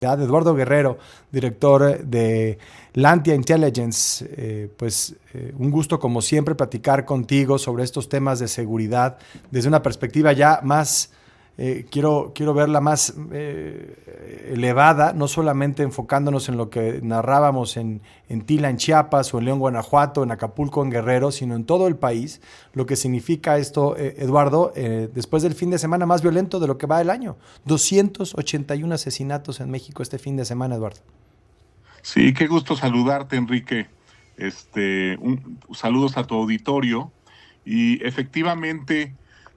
Eduardo Guerrero, director de Lantia Intelligence. Un gusto como siempre platicar contigo sobre estos temas de seguridad desde una perspectiva ya más, quiero verla más elevada, no solamente enfocándonos en lo que narrábamos en Tila, en Chiapas, o en León, Guanajuato, en Acapulco, en Guerrero, sino en todo el país, lo que significa esto, Eduardo, después del fin de semana más violento de lo que va el año. 281 asesinatos en México este fin de semana, Eduardo. Sí, qué gusto saludarte, Enrique. Saludos a tu auditorio. Y efectivamente,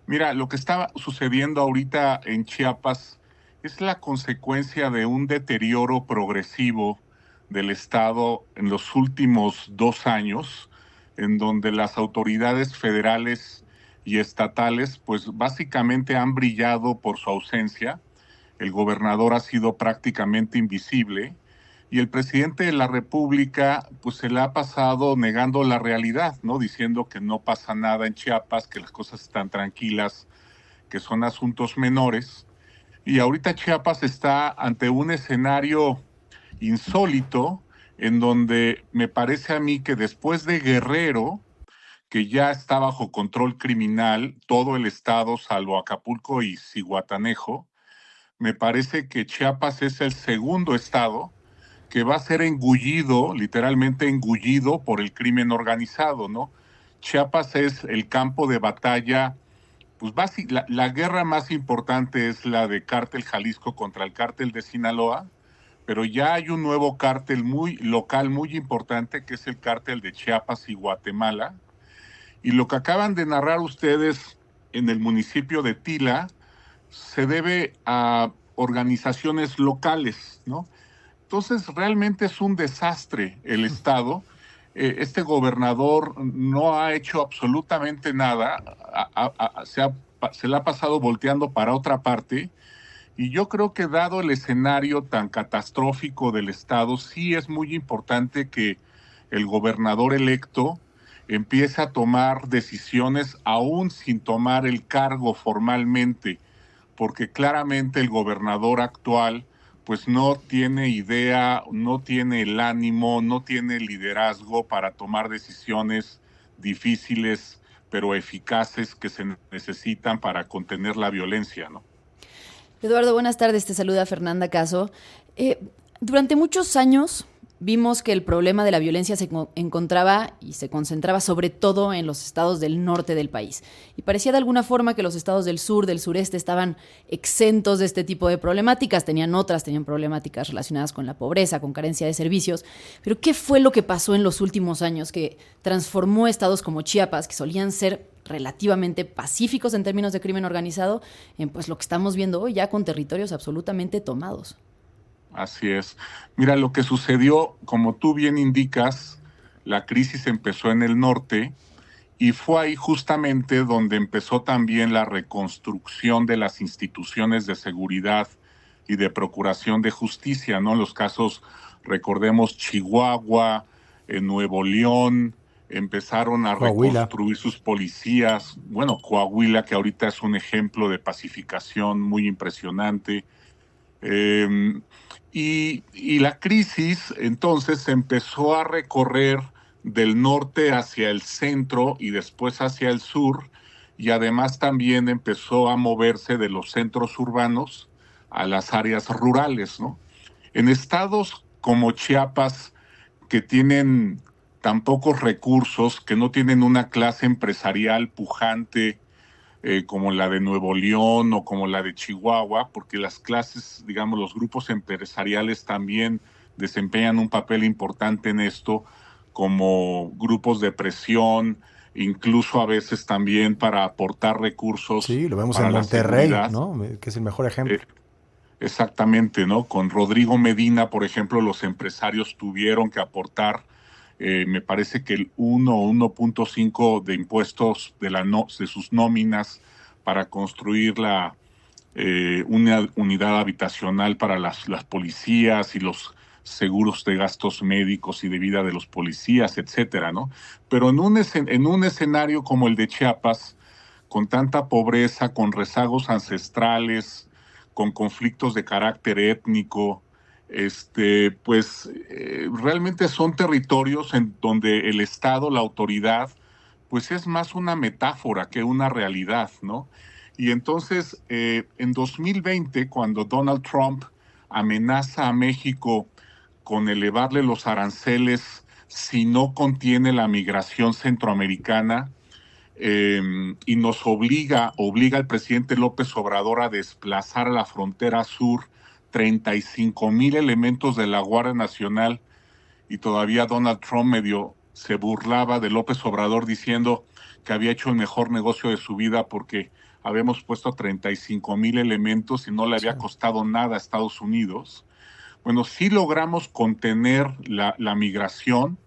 mira, lo que está sucediendo ahorita en Chiapas es la consecuencia de un deterioro progresivo del Estado en los últimos 2 años, en donde las autoridades federales y estatales, pues básicamente han brillado por su ausencia. El gobernador ha sido prácticamente invisible y el presidente de la República pues se la ha pasado negando la realidad, ¿no? Diciendo que no pasa nada en Chiapas, que las cosas están tranquilas, que son asuntos menores. Y ahorita Chiapas está ante un escenario insólito en donde me parece a mí que después de Guerrero, que ya está bajo control criminal, todo el estado salvo Acapulco y Zihuatanejo, me parece que Chiapas es el segundo estado que va a ser engullido, literalmente engullido por el crimen organizado, ¿no? Chiapas es el campo de batalla, pues la guerra más importante es la de Cártel Jalisco contra el Cártel de Sinaloa, pero ya hay un nuevo cártel muy local, muy importante, que es el Cártel de Chiapas y Guatemala. Y lo que acaban de narrar ustedes en el municipio de Tila se debe a organizaciones locales, ¿no? Entonces, realmente es un desastre el Estado. Este gobernador no ha hecho absolutamente nada, se le ha pasado volteando para otra parte, y yo creo que dado el escenario tan catastrófico del Estado, sí es muy importante que el gobernador electo empiece a tomar decisiones aún sin tomar el cargo formalmente, porque claramente el gobernador actual pues no tiene idea, no tiene el ánimo, no tiene el liderazgo para tomar decisiones difíciles pero eficaces que se necesitan para contener la violencia, ¿no? Eduardo, buenas tardes. Te saluda Fernanda Caso. Durante muchos años vimos que el problema de la violencia se encontraba y se concentraba sobre todo en los estados del norte del país. Y parecía de alguna forma que los estados del sur, del sureste, estaban exentos de este tipo de problemáticas. Tenían problemáticas relacionadas con la pobreza, con carencia de servicios. Pero ¿qué fue lo que pasó en los últimos años que transformó estados como Chiapas, que solían ser relativamente pacíficos en términos de crimen organizado, en pues lo que estamos viendo hoy, ya con territorios absolutamente tomados? Así es. Mira, lo que sucedió, como tú bien indicas, la crisis empezó en el norte y fue ahí justamente donde empezó también la reconstrucción de las instituciones de seguridad y de procuración de justicia, ¿no? Los casos, recordemos, Chihuahua, en Nuevo León, empezaron a Coahuila. reconstruir sus policías. Bueno, Coahuila, que ahorita es un ejemplo de pacificación muy impresionante. Eh, y la crisis entonces empezó a recorrer del norte hacia el centro y después hacia el sur, y además también empezó a moverse de los centros urbanos a las áreas rurales, ¿no? En estados como Chiapas, que tienen tan pocos recursos, que no tienen una clase empresarial pujante, como la de Nuevo León o como la de Chihuahua, porque las clases, digamos, los grupos empresariales también desempeñan un papel importante en esto, como grupos de presión, incluso a veces también para aportar recursos Sí, lo vemos para en la Monterrey, seguridad. ¿no? Que es el mejor Eh, ejemplo. Exactamente, ¿no? Con Rodrigo Medina, por ejemplo, los empresarios tuvieron que aportar, me parece que el 1 o 1.5 de impuestos de sus nóminas para construir una unidad habitacional para las policías y los seguros de gastos médicos y de vida de los policías, etcétera, ¿no? Pero en un escenario como el de Chiapas, con tanta pobreza, con rezagos ancestrales, con conflictos de carácter étnico, realmente son territorios en donde el Estado, la autoridad, pues es más una metáfora que una realidad, ¿no? Y entonces, en 2020, cuando Donald Trump amenaza a México con elevarle los aranceles si no contiene la migración centroamericana, y nos obliga al presidente López Obrador a desplazar a la frontera sur 35,000 elementos de la Guardia Nacional, y todavía Donald Trump medio se burlaba de López Obrador diciendo que había hecho el mejor negocio de su vida porque habíamos puesto 35,000 elementos y no le había costado nada a Estados Unidos. Bueno, sí logramos contener la migración,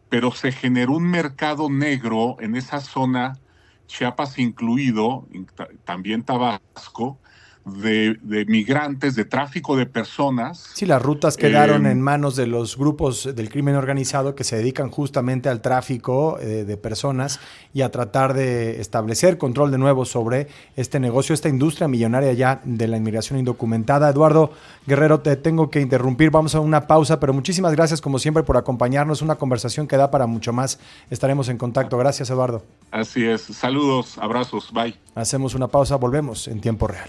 pero se generó un mercado negro en esa zona, Chiapas incluido, también Tabasco, de migrantes, de tráfico de personas. Sí, las rutas quedaron en manos de los grupos del crimen organizado que se dedican justamente al tráfico de personas y a tratar de establecer control de nuevo sobre este negocio, esta industria millonaria ya de la inmigración indocumentada. Eduardo Guerrero, te tengo que interrumpir, vamos a una pausa, pero muchísimas gracias como siempre por acompañarnos, una conversación que da para mucho más. Estaremos en contacto. Gracias, Eduardo. Así es. Saludos, abrazos, bye. Hacemos una pausa, volvemos en tiempo real.